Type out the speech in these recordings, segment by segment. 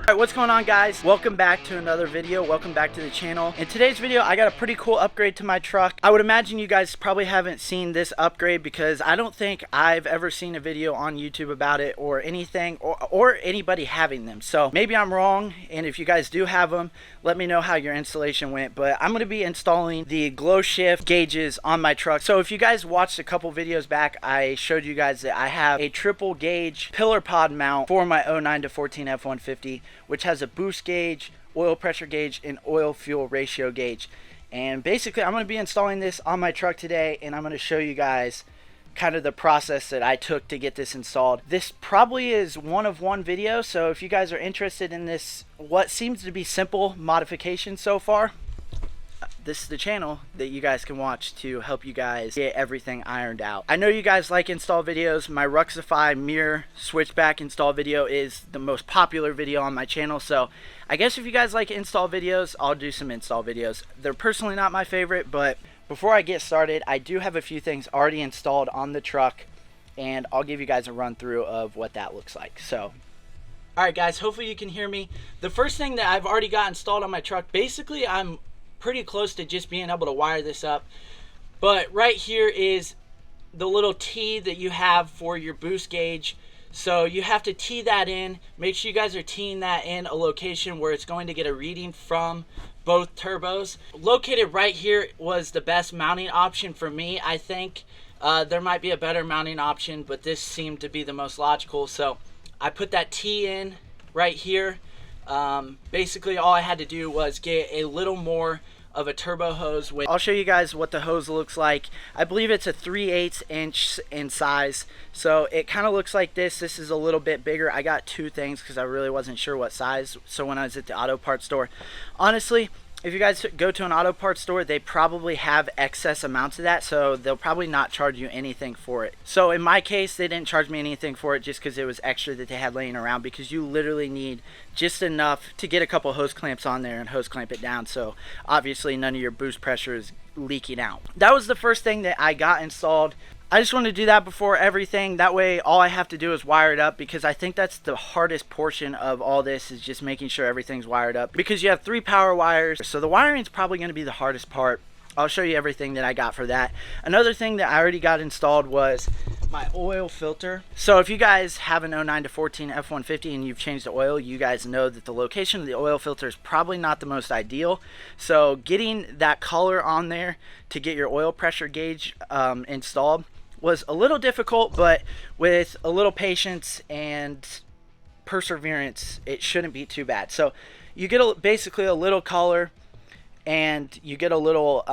Alright, what's going on, guys? Welcome back to another video. Welcome back to the channel. In today's video, I got a pretty cool upgrade to my truck. I would imagine you guys probably haven't seen this upgrade because I don't think I've ever seen a video on YouTube about it or anything, or anybody having them. So maybe I'm wrong, and if you guys do have them, let me know how your installation went. But I'm going to be installing the Glowshift gauges on my truck. So if you guys watched a couple videos back, I showed you guys that I have a triple gauge pillar pod mount for my 09 to 14 F-150, which has a boost gauge, oil pressure gauge, and oil fuel ratio gauge. And basically I'm going to be installing this on my truck today, and I'm going to show you guys kind of the process that I took to get this installed. This probably is one of one video, so if you guys are interested in this, what seems to be simple modification so far, this is the channel that you guys can watch to help you guys get everything ironed out. I know you guys like install videos. My Ruxify mirror switchback install video is the most popular video on my channel, so I guess if you guys like install videos, I'll do some install videos. They're personally not my favorite, but before I get started, I do have a few things already installed on the truck, and I'll give you guys a run through of what that looks like. So alright guys, hopefully you can hear me. The first thing that I've already got installed on my truck, basically I'm pretty close to just being able to wire this up, but right here is the little T that you have for your boost gauge. So you have to tee that in. Make sure you guys are teeing that in a location where it's going to get a reading from both turbos. Located right here was the best mounting option for me. I think there might be a better mounting option, but this seemed to be the most logical, so I put that T in right here. Basically all I had to do was get a little more of a turbo hose. I'll show you guys what the hose looks like. I believe it's a 3/8 inch in size, so it kind of looks like this. This is a little bit bigger. I got two things because I really wasn't sure what size, so when I was at the auto parts store, honestly, if you guys go to an auto parts store, they probably have excess amounts of that, so they'll probably not charge you anything for it. So in my case, they didn't charge me anything for it just because it was extra that they had laying around, because you literally need just enough to get a couple hose clamps on there and hose clamp it down, so obviously none of your boost pressure is leaking out. That was the first thing that I got installed. I just want to do that before everything. That way all I have to do is wire it up, because I think that's the hardest portion of all this, is just making sure everything's wired up, because you have 3 power wires, so the wiring is probably going to be the hardest part. I'll show you everything that I got for that. Another thing that I already got installed was my oil filter. So if you guys have an 09 to 14 F-150 and you've changed the oil, you guys know that the location of the oil filter is probably not the most ideal. So getting that color on there to get your oil pressure gauge installed was a little difficult, but with a little patience and perseverance, it shouldn't be too bad. So you get basically a little color, and you get a little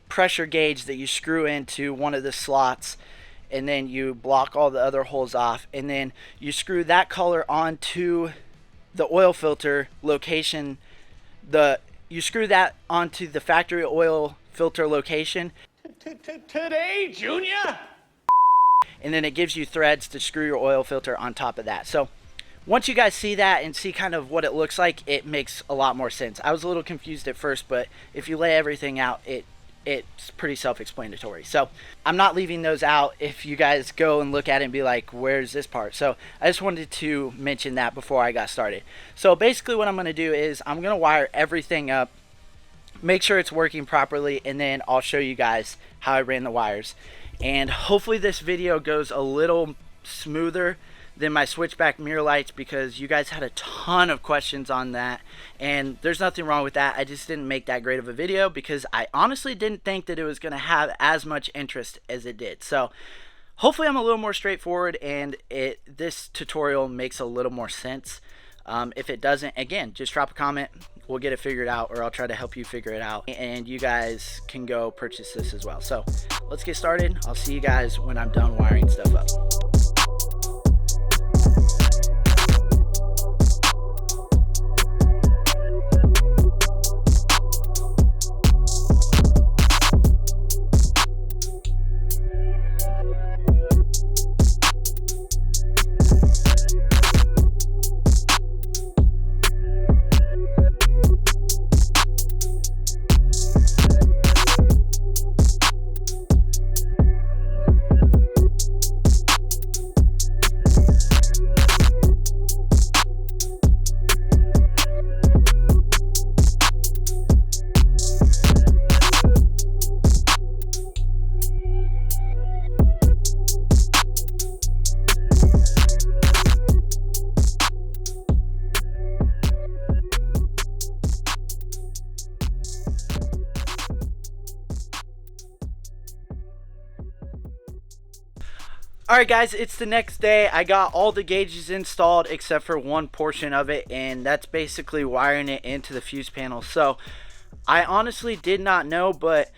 pressure gauge that you screw into one of the slots, and then you block all the other holes off, and then you screw that color onto the oil filter location. You screw that onto the factory oil filter location. Today, Junior? And then it gives you threads to screw your oil filter on top of that. So once you guys see that and see kind of what it looks like, it makes a lot more sense. I was a little confused at first, but if you lay everything out, it's pretty self-explanatory. So I'm not leaving those out if you guys go and look at it and be like, where's this part? So I just wanted to mention that before I got started. So basically what I'm going to do is I'm going to wire everything up, make sure it's working properly, and then I'll show you guys how I ran the wires. And hopefully this video goes a little smoother than my switchback mirror lights, because you guys had a ton of questions on that, and there's nothing wrong with that. I just didn't make that great of a video because I honestly didn't think that it was going to have as much interest as it did. So hopefully I'm a little more straightforward, and this tutorial makes a little more sense. If it doesn't, again, just drop a comment. We'll get it figured out, or I'll try to help you figure it out, and you guys can go purchase this as well. So let's get started. I'll see you guys when I'm done wiring stuff up. Alright guys, it's the next day. I got all the gauges installed except for one portion of it, and that's basically wiring it into the fuse panel. So I honestly did not know, but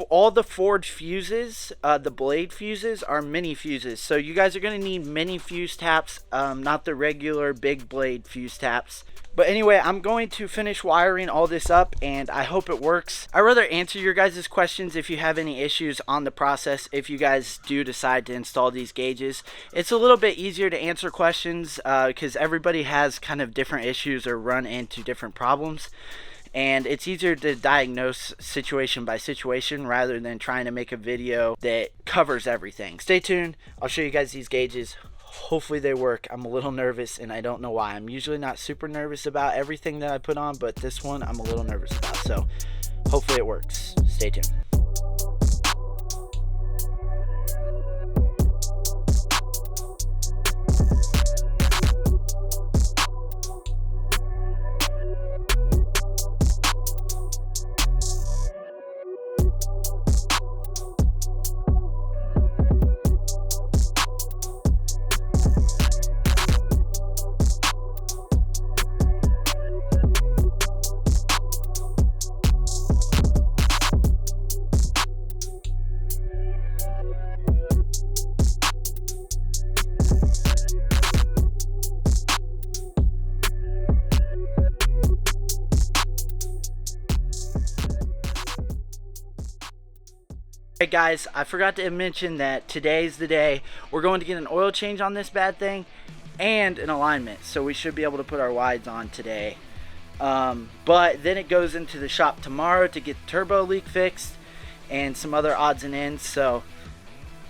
all the forged fuses, the blade fuses, are mini fuses. So you guys are going to need mini fuse taps, not the regular big blade fuse taps. But anyway, I'm going to finish wiring all this up, and I hope it works. I'd rather answer your guys' questions if you have any issues on the process if you guys do decide to install these gauges. It's a little bit easier to answer questions because everybody has kind of different issues or run into different problems. And it's easier to diagnose situation by situation rather than trying to make a video that covers everything. Stay tuned. I'll show you guys these gauges. Hopefully they work. I'm a little nervous and I don't know why. I'm usually not super nervous about everything that I put on, but this one I'm a little nervous about. So hopefully it works. Stay tuned. Hey guys, I forgot to mention that today's the day we're going to get an oil change on this bad thing and an alignment, so we should be able to put our wides on today. But then it goes into the shop tomorrow to get the turbo leak fixed and some other odds and ends. So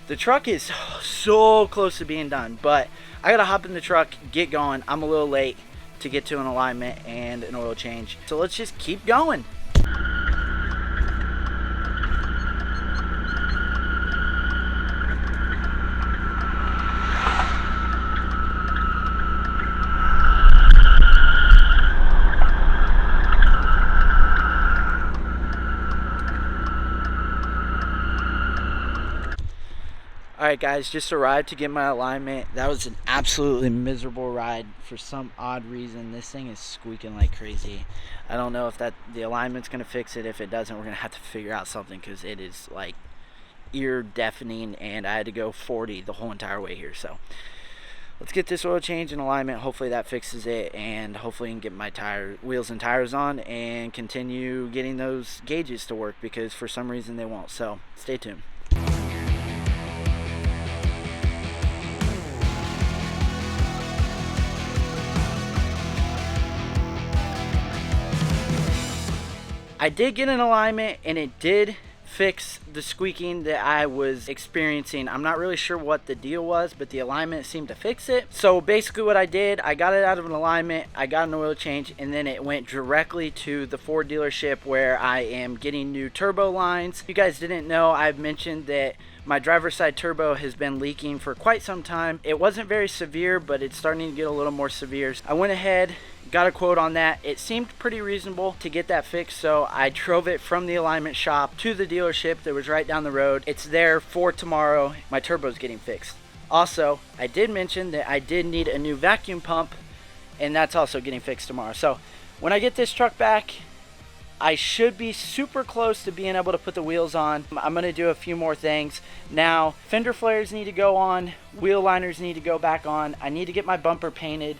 the truck is so close to being done, but I gotta hop in the truck, get going. I'm a little late to get to an alignment and an oil change, so let's just keep going. Alright guys, just arrived to get my alignment. That was an absolutely miserable ride for some odd reason. This thing is squeaking like crazy. I don't know if the alignment's going to fix it. If it doesn't, we're going to have to figure out something because it is like ear deafening, and I had to go 40 the whole entire way here. So let's get this oil change and alignment. Hopefully that fixes it, and hopefully I can get my wheels and tires on and continue getting those gauges to work because for some reason they won't. So stay tuned. I did get an alignment and it did fix the squeaking that I was experiencing. I'm not really sure what the deal was, but the alignment seemed to fix it. So basically what I did, I got it out of an alignment, I got an oil change, and then it went directly to the Ford dealership where I am getting new turbo lines. If you guys didn't know, I've mentioned that my driver's side turbo has been leaking for quite some time. It wasn't very severe, but it's starting to get a little more severe. I went ahead, got a quote on that. It seemed pretty reasonable to get that fixed, so I drove it from the alignment shop to the dealership that was right down the road. It's there for tomorrow. My turbo's getting fixed. Also, I did mention that I did need a new vacuum pump, and that's also getting fixed tomorrow. So when I get this truck back, I should be super close to being able to put the wheels on. I'm going to do a few more things. Now, fender flares need to go on, wheel liners need to go back on. I need to get my bumper painted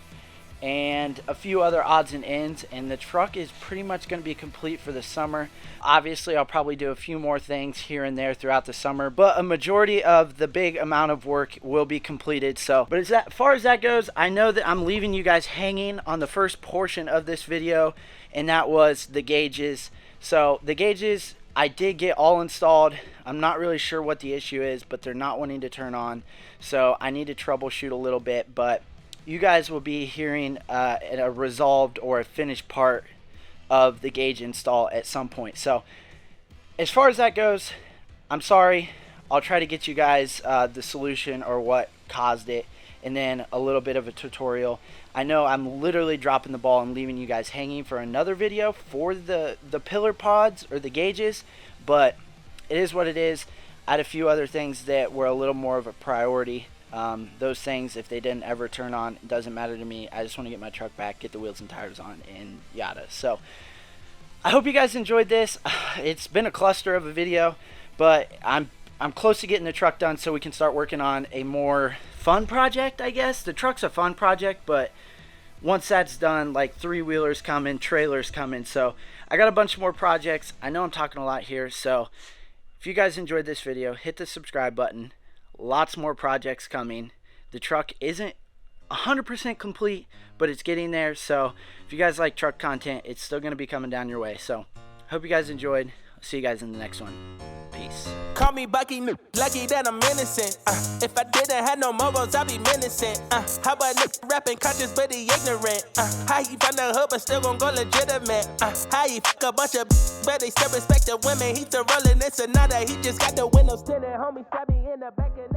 and a few other odds and ends, and the truck is pretty much going to be complete for the summer. Obviously, I'll probably do a few more things here and there throughout the summer, but a majority of the big amount of work will be completed. So, but as far as that goes, I know that I'm leaving you guys hanging on the first portion of this video, and that was the gauges. So the gauges I did get all installed. I'm not really sure what the issue is, but they're not wanting to turn on, so I need to troubleshoot a little bit. But you guys will be hearing a resolved or a finished part of the gauge install at some point. So as far as that goes, I'm sorry. I'll try to get you guys the solution or what caused it, and then a little bit of a tutorial. I know I'm literally dropping the ball and leaving you guys hanging for another video for the pillar pods or the gauges, but it is what it is. I had a few other things that were a little more of a priority. Those things, if they didn't ever turn on, it doesn't matter to me. I just want to get my truck back, get the wheels and tires on, and yada. So I hope you guys enjoyed this. It's been a cluster of a video, but I'm close to getting the truck done so we can start working on a more fun project, I guess. The truck's a fun project, but once that's done, like 3-wheelers coming, trailers coming. So I got a bunch more projects. I know I'm talking a lot here, so if you guys enjoyed this video, hit the subscribe button. Lots more projects coming. The truck isn't 100% complete, but it's getting there. So if you guys like truck content, it's still going to be coming down your way. So hope you guys enjoyed. I'll see you guys in the next one. Peace. Call me Bucky, lucky that I'm innocent. If I didn't have no morals, I'd be menacing. How about nigga rapping conscious but he ignorant? How he from the hood but still gon' go legitimate? How he fuck a bunch of but they still respect the women? He still rolling this Sonata, he just got the windows tinted. Homie stab me in the back and